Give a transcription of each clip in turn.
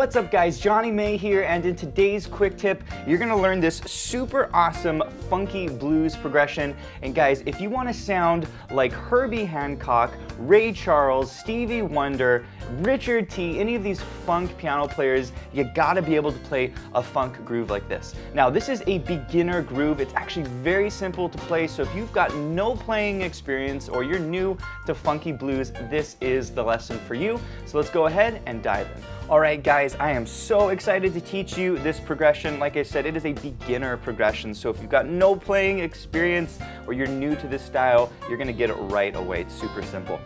What's up guys, Jonny May here, and in today's quick tip, you're gonna learn this super awesome funky blues progression. And guys, if you wanna sound like Herbie Hancock, Ray Charles, Stevie Wonder, Richard T, any of these funk piano players, you gotta be able to play a funk groove like this. Now, this is a beginner groove. It's actually very simple to play, so if you've got no playing experience or you're new to funky blues, this is the lesson for you. So let's go ahead and dive in. All right, guys, I am so excited to teach you this progression. Like I said, it is a beginner progression, so if you've got no playing experience or you're new to this style, you're gonna get it right away. It's super simple.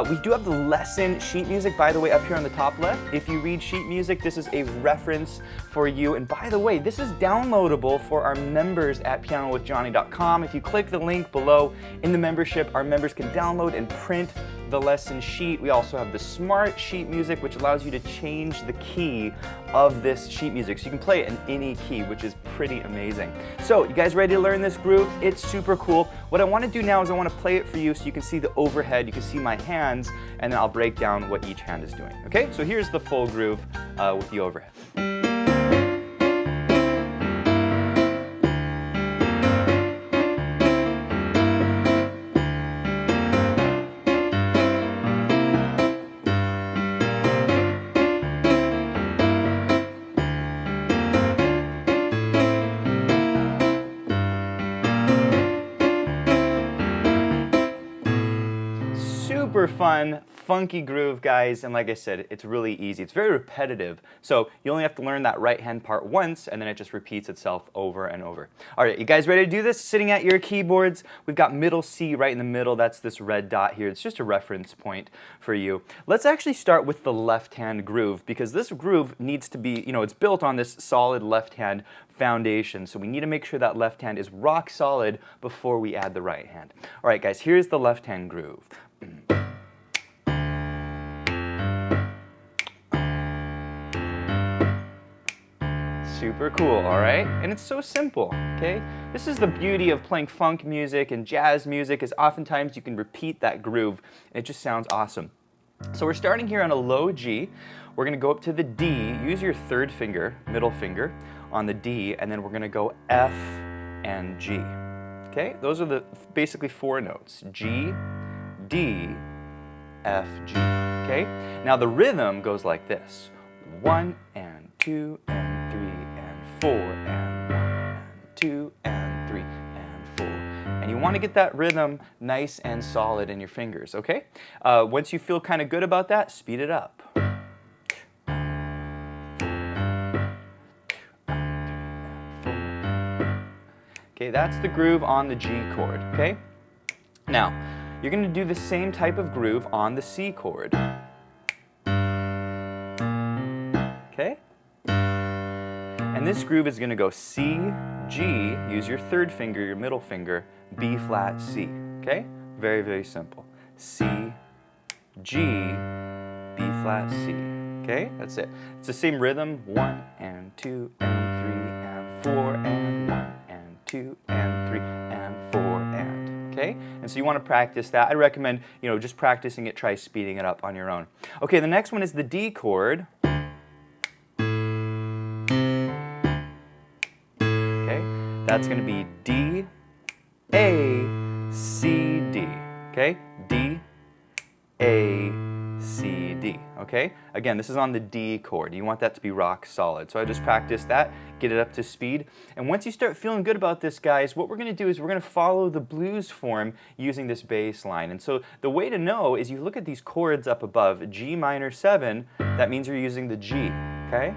We do have the lesson sheet music, by the way, up here on the top left. If you read sheet music, this is a reference for you. And by the way, this is downloadable for our members at pianowithjonny.com. If you click the link below in the membership, our members can download and print the lesson sheet. We also have the smart sheet music, which allows you to change the key of this sheet music. So you can play it in any key, which is pretty amazing. So you guys ready to learn this groove? It's super cool. What I want to do now is I want to play it for you so you can see the overhead, you can see my hands, and then I'll break down what each hand is doing. Okay, so here's the full groove with the overhead. Super fun, funky groove, guys, and like I said, it's really easy. It's very repetitive, so you only have to learn that right hand part once, and then it just repeats itself over and over. All right, you guys ready to do this? Sitting at your keyboards, we've got middle C right in the middle. That's this red dot here. It's just a reference point for you. Let's actually start with the left hand groove, because this groove needs to be, it's built on this solid left hand foundation, so we need to make sure that left hand is rock solid before we add the right hand. All right, guys, here's the left hand groove. Super cool, all right? And it's so simple, okay? This is the beauty of playing funk music and jazz music, is oftentimes you can repeat that groove and it just sounds awesome. So we're starting here on a low G. We're gonna go up to the D. Use your third finger, middle finger, on the D, and then we're gonna go F and G. Okay? Those are the basically four notes. G, D, F, G. Okay? Now the rhythm goes like this. 1 and 2 and 3 and 4 and 1 and 2 and 3 and 4. And you want to get that rhythm nice and solid in your fingers, okay? Once you feel kind of good about that, speed it up. Okay, that's the groove on the G chord, okay? Now, you're going to do the same type of groove on the C chord. Okay? And this groove is going to go C, G, use your third finger, your middle finger, B flat, C. Okay? Very, very simple. C, G, B flat, C. Okay? That's it. It's the same rhythm. 1 and 2 and 3 and 4 and 1 and 2 and 3 and 4 and. Okay? And so you want to practice that. I recommend, just practicing it, try speeding it up on your own. Okay, the next one is the D chord. That's going to be D, A, C, D, okay? D, A, C, D, okay? Again, this is on the D chord. You want that to be rock solid. So I just practice that, get it up to speed. And once you start feeling good about this, guys, what we're going to do is we're going to follow the blues form using this bass line. And so the way to know is you look at these chords up above, G minor 7, that means you're using the G, okay?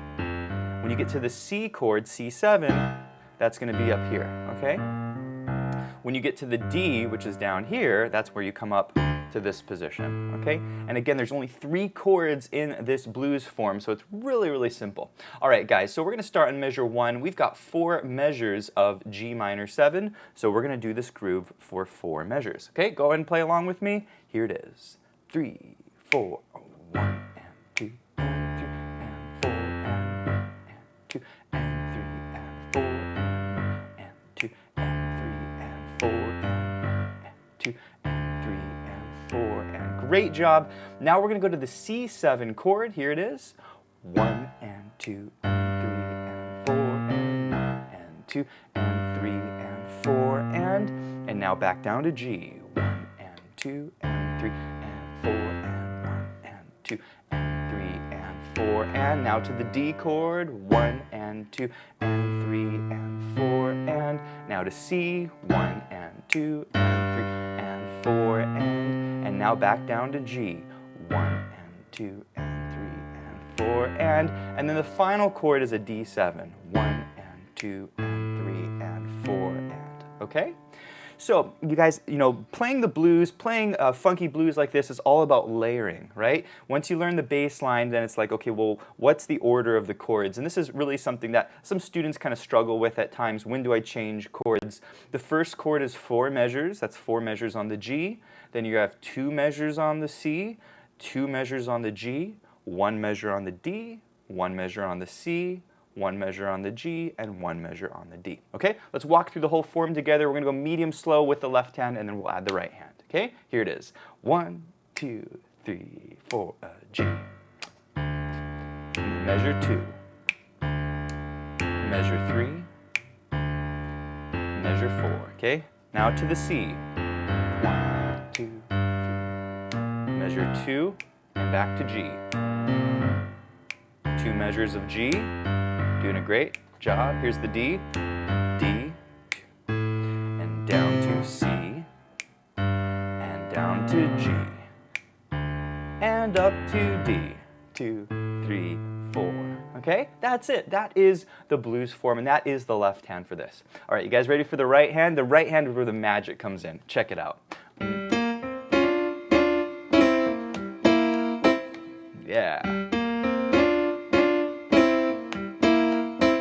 When you get to the C chord, C7, that's going to be up here, okay? When you get to the D, which is down here, that's where you come up to this position, okay? And again, there's only 3 chords in this blues form, so it's really, really simple. All right, guys, so we're going to start on measure 1. We've got 4 measures of G minor 7, so we're going to do this groove for 4 measures, okay? Go ahead and play along with me. Here it is. 3, 4, 1 and 2 and 3 and 4 and 1 and 2 and 3 and 4 and 2 and 3 and 4 and 2 and 3 and 4 and great job. Now we're going to go to the C7 chord. Here it is. 1 and 2 and 3 and 4 and 1 and 2 and 3 and 4 and now back down to G. 1 and 2 and 3 and 4 and 1 and 2 and 3 and 4 and now to the D chord. 1 and 2 and 3 and 4 and now to C. 1 and 2 and 3 and 4 and now back down to G. 1 and 2 and 3 and 4 and then the final chord is a D7. 1 and 2 and 3 and 4 and okay? So you guys, playing the blues, playing funky blues like this is all about layering, right? Once you learn the bass line, then it's like, okay, well, what's the order of the chords? And this is really something that some students kind of struggle with at times. When do I change chords? The first chord is 4 measures. That's 4 measures on the G. Then you have 2 measures on the C, 2 measures on the G, 1 measure on the D, 1 measure on the C, 1 measure on the G, and 1 measure on the D. Okay, let's walk through the whole form together. We're going to go medium slow with the left hand, and then we'll add the right hand. Okay, here it is. 1, 2, 3, 4, G. Measure 2. Measure 3. Measure 4. Okay, now to the C. 1, 2, 3. Measure 2, and back to G. 2 measures of G. Doing a great job. Here's the D, D, and down to C, and down to G, and up to D, 2, 3, 4. Okay, that's it. That is the blues form, and that is the left hand for this. All right, you guys ready for the right hand? The right hand is where the magic comes in. Check it out. Yeah.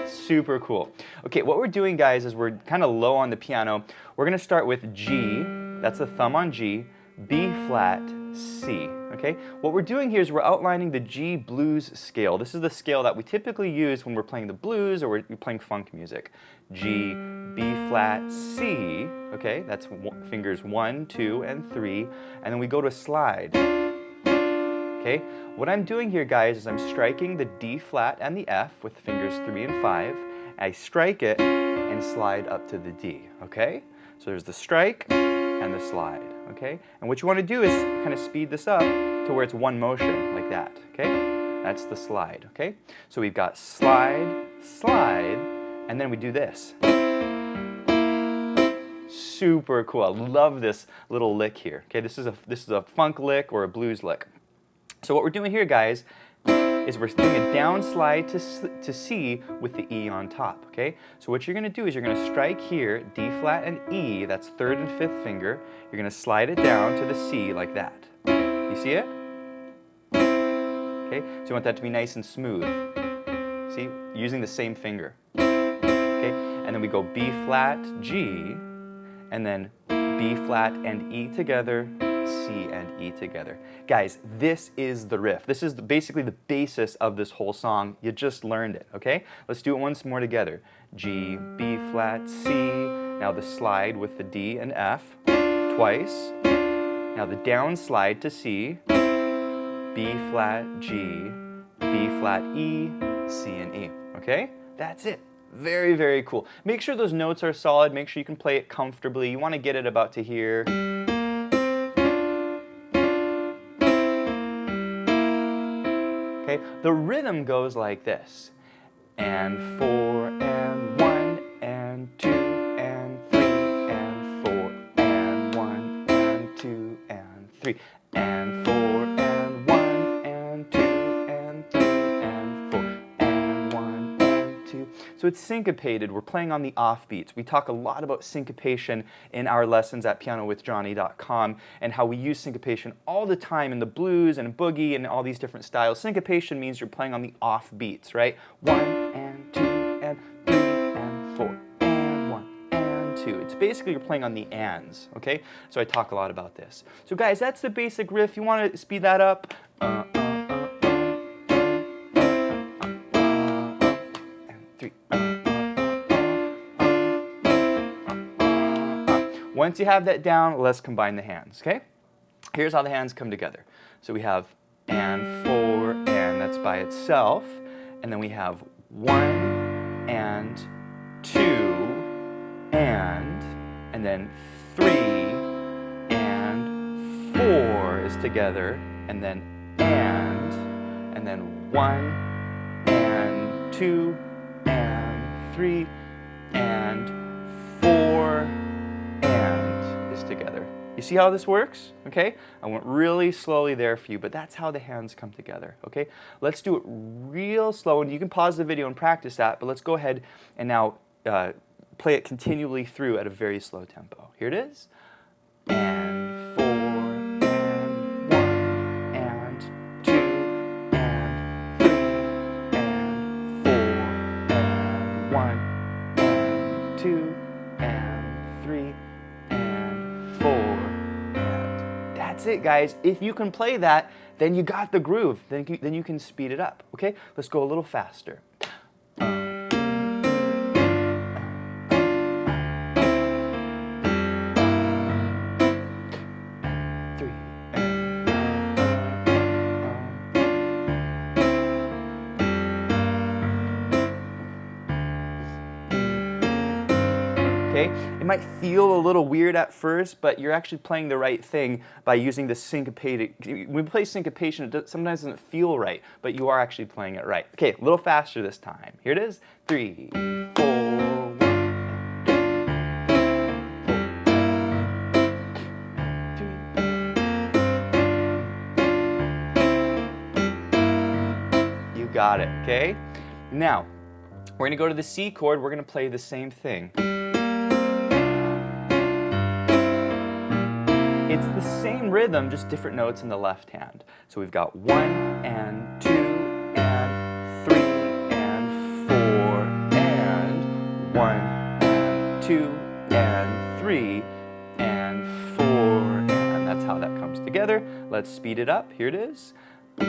Super cool. Okay, what we're doing, guys, is we're kind of low on the piano. We're going to start with G, that's the thumb on G, B flat, C, okay? What we're doing here is we're outlining the G blues scale. This is the scale that we typically use when we're playing the blues or we're playing funk music. G, B flat, C, okay? That's fingers 1, 2, and 3, and then we go to slide. Okay, what I'm doing here, guys, is I'm striking the D flat and the F with fingers 3 and 5. I strike it and slide up to the D, okay? So there's the strike and the slide, okay? And what you want to do is kind of speed this up to where it's one motion, like that, okay? That's the slide, okay? So we've got slide, slide, and then we do this. Super cool. I love this little lick here, okay? This is a funk lick or a blues lick. So what we're doing here, guys, is we're doing a down slide to C with the E on top, okay? So what you're going to do is you're going to strike here, D flat and E, that's 3rd and 5th finger. You're going to slide it down to the C like that. You see it? Okay, so you want that to be nice and smooth. See, using the same finger. Okay, and then we go B flat, G, and then B flat and E together, C and E together. Guys, this is the riff. This is basically the basis of this whole song. You just learned it, okay? Let's do it once more together. G, B flat, C. Now the slide with the D and F twice. Now the down slide to C. B flat, G, B flat, E, C and E, okay? That's it. Very, very cool. Make sure those notes are solid. Make sure you can play it comfortably. You want to get it about to here. Okay, the rhythm goes like this. And 4 and 1 and 2 and 3 and 4 and 1 and 2 and 3 and 4 and 1 and 2 and 3 and 4 and 1 and 2. So it's syncopated. We're playing on the offbeats. We talk a lot about syncopation in our lessons at pianowithjohnny.com and how we use syncopation all the time in the blues and boogie and all these different styles. Syncopation means you're playing on the offbeats, right? 1 and 2 and 3 and 4 and 1 and 2. It's basically you're playing on the ands, okay? So I talk a lot about this. So guys, that's the basic riff. You want to speed that up? Once you have that down, let's combine the hands, okay? Here's how the hands come together. So we have and 4, and that's by itself. And then we have 1 and 2 and then 3 and 4 is together, and then 1 and 2 and 3 and 4 and is together. You see how this works? Okay? I went really slowly there for you, but that's how the hands come together. Okay? Let's do it real slow, and you can pause the video and practice that, but let's go ahead and now play it continually through at a very slow tempo. Here it is. And 4 and 1 and 2 and 3 and 4 and 1 and 2 and 3 and 4 and that's it, guys. If you can play that, then you got the groove. Then you can speed it up. Okay? Let's go a little faster. Okay? It might feel a little weird at first, but you're actually playing the right thing by using the syncopated. When we play syncopation, it sometimes doesn't feel right, but you are actually playing it right. Okay, a little faster this time. Here it is. 3, 4, 1. You got it, okay? Now, we're gonna go to the C chord, we're gonna play the same thing. It's the same rhythm, just different notes in the left hand. So we've got 1 and 2 and 3 and 4 and 1 and 2 and 3 and 4 and that's how that comes together. Let's speed it up. Here it is. 3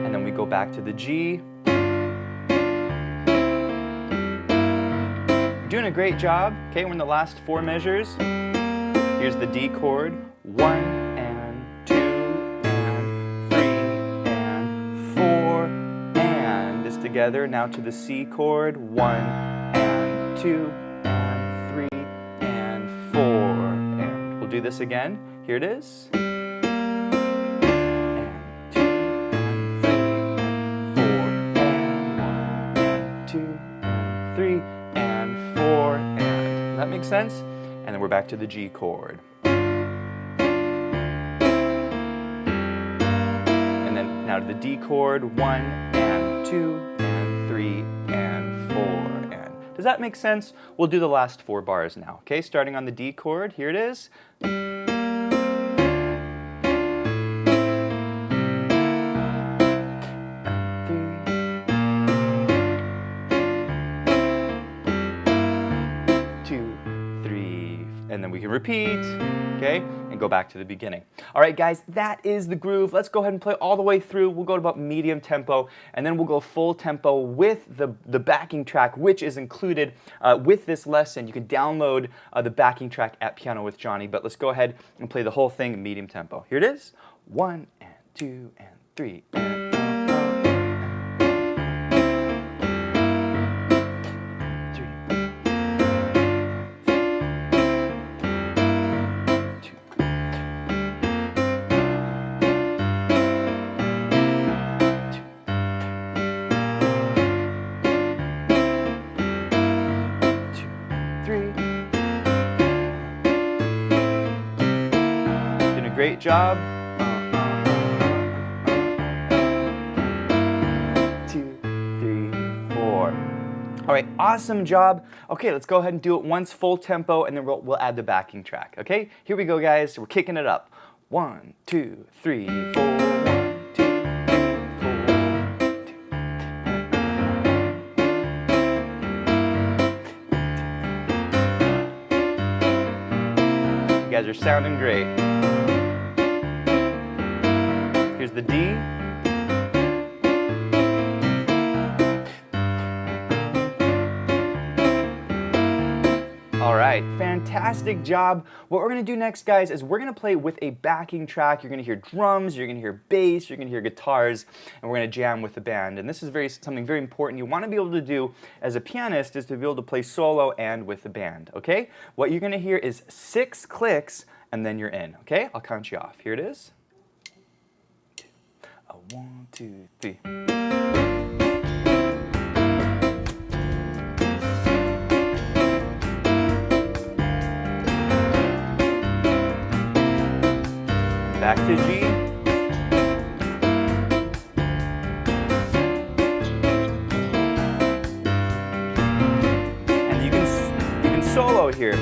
and then we go back to the G. Doing a great job. Okay, we're in the last 4 measures. Here's the D chord. 1 and 2 and 3 and 4 and this together. Now to the C chord. 1 and 2 and 3 and 4 and we'll do this again. Here it is. And 2 and 3 and 4 and 1 and 2 and 3 and 4 and that makes sense? And then we're back to the G chord. And then now to the D chord, 1 and 2 and 3 and 4 and does that make sense? We'll do the last 4 bars now. Okay, starting on the D chord, here it is. 2, 3, and then we can repeat, okay, and go back to the beginning. All right, guys, that is the groove. Let's go ahead and play all the way through. We'll go to about medium tempo, and then we'll go full tempo with the backing track, which is included with this lesson. You can download the backing track at Piano with Jonny, but let's go ahead and play the whole thing in medium tempo. Here it is. 1 and 2 and 3 and great job. 2, 3, 4. All right, awesome job. Okay, let's go ahead and do it once full tempo, and then we'll add the backing track. Okay, here we go, guys. We're kicking it up. 1, 2, 3, 4. 1, 2, 3, 4. You guys are sounding great. Here's the D. All right. right, fantastic job. What we're gonna do next, guys, is we're gonna play with a backing track. You're gonna hear drums, you're gonna hear bass, you're gonna hear guitars, and we're gonna jam with the band. And this is something very important you wanna be able to do as a pianist, is to be able to play solo and with the band, okay? What you're gonna hear is 6 clicks, and then you're in, okay? I'll count you off. Here it is. 1, 2, 3. Back to G. And you can solo here.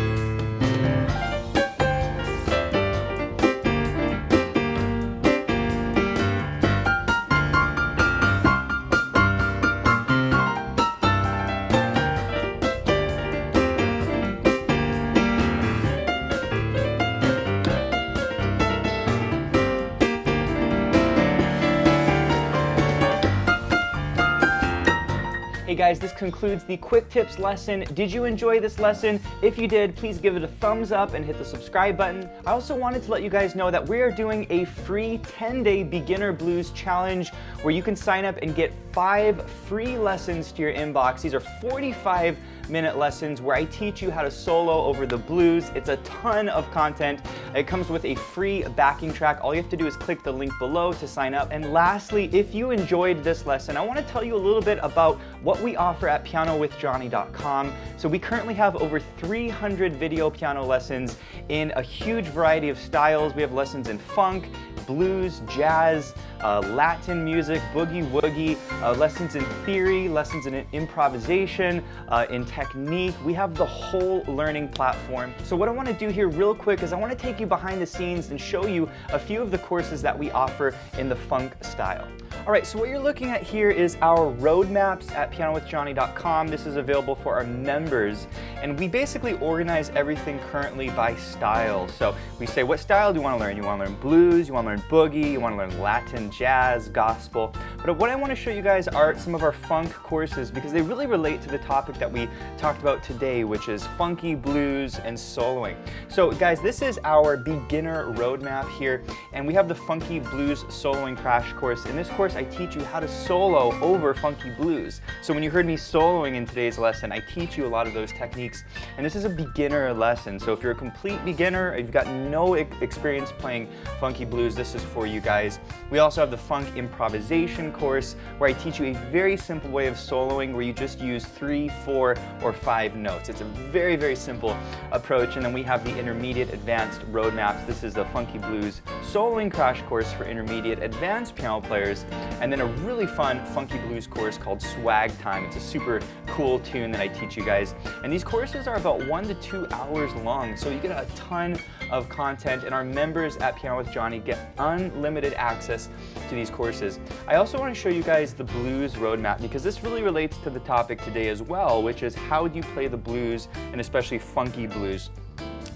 Hey guys, this concludes the Quick Tips lesson. Did you enjoy this lesson? If you did, please give it a thumbs up and hit the subscribe button. I also wanted to let you guys know that we are doing a free 10-day beginner blues challenge where you can sign up and get 5 free lessons to your inbox. These are 45-minute lessons where I teach you how to solo over the blues. It's a ton of content. It comes with a free backing track. All you have to do is click the link below to sign up. And lastly, if you enjoyed this lesson, I want to tell you a little bit about what we offer at pianowithjonny.com. So we currently have over 300 video piano lessons in a huge variety of styles. We have lessons in funk, blues, jazz, Latin music, boogie woogie, lessons in theory, lessons in improvisation, in technique. We have the whole learning platform. So what I want to do here real quick is I want to take you behind the scenes and show you a few of the courses that we offer in the funk style. All right, so what you're looking at here is our roadmaps at pianowithjonny.com. This is available for our members, and we basically organize everything currently by style. So we say, what style do you want to learn? You want to learn blues, you want to learn boogie, you want to learn Latin, jazz, gospel. But what I want to show you guys are some of our funk courses because they really relate to the topic that we talked about today, which is funky blues and soloing. So guys, this is our beginner roadmap here, and we have the funky blues soloing crash course. In this course, I teach you how to solo over funky blues. So when you heard me soloing in today's lesson, I teach you a lot of those techniques. And this is a beginner lesson. So if you're a complete beginner, if you've got no experience playing funky blues, this is for you guys. We also have the funk improvisation course where I teach you a very simple way of soloing where you just use 3, 4, or 5 notes. It's a very, very simple approach. And then we have the intermediate advanced roadmaps. This is the funky blues soloing crash course for intermediate advanced piano players. And then a really fun funky blues course called Swag Time. It's a super cool tune that I teach you guys. And these courses are about 1 to 2 hours long, so you get a ton of content, and our members at Piano with Jonny get unlimited access to these courses. I also want to show you guys the blues roadmap because this really relates to the topic today as well, which is how do you play the blues, and especially funky blues.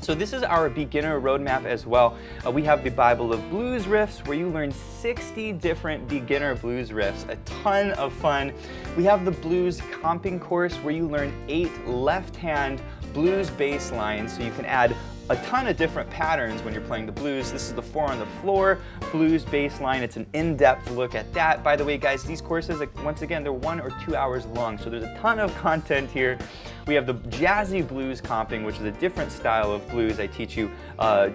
So this is our beginner roadmap as well. We have the Bible of Blues riffs where you learn 60 different beginner blues riffs, a ton of fun. We have the blues comping course where you learn 8 left-hand blues bass lines, so you can add a ton of different patterns when you're playing the blues. This is the 4 on the floor blues bass line. It's an in-depth look at that. By the way, guys, these courses, once again, they're 1 or 2 hours long, so there's a ton of content here. We have the jazzy blues comping, which is a different style of blues. I teach you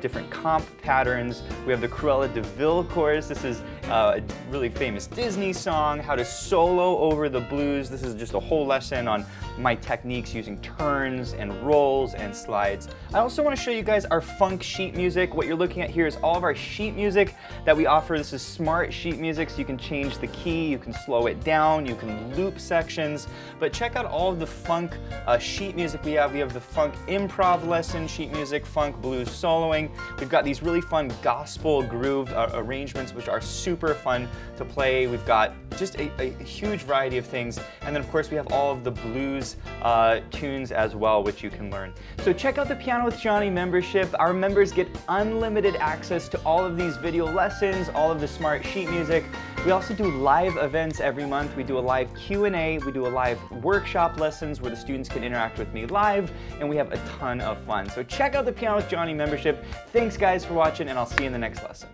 different comp patterns. We have the Cruella de Vil course. This is a really famous Disney song, how to solo over the blues. This is just a whole lesson on my techniques using turns and rolls and slides. I also want to show you guys our funk sheet music. What you're looking at here is all of our sheet music that we offer. This is smart sheet music, so you can change the key, you can slow it down, you can loop sections. But check out all of the funk sheet music we have. We have the funk improv lesson sheet music, funk blues soloing. We've got these really fun gospel groove arrangements, which are super fun to play. We've got just a huge variety of things. And then of course we have all of the blues tunes as well, which you can learn. So check out the Piano with Jonny membership. Our members get unlimited access to all of these video lessons, all of the smart sheet music. We also do live events every month. We do a live Q&A, we do a live workshop lessons where the students can interact with me live, and we have a ton of fun. So check out the Piano with Jonny membership. Thanks guys for watching, and I'll see you in the next lesson.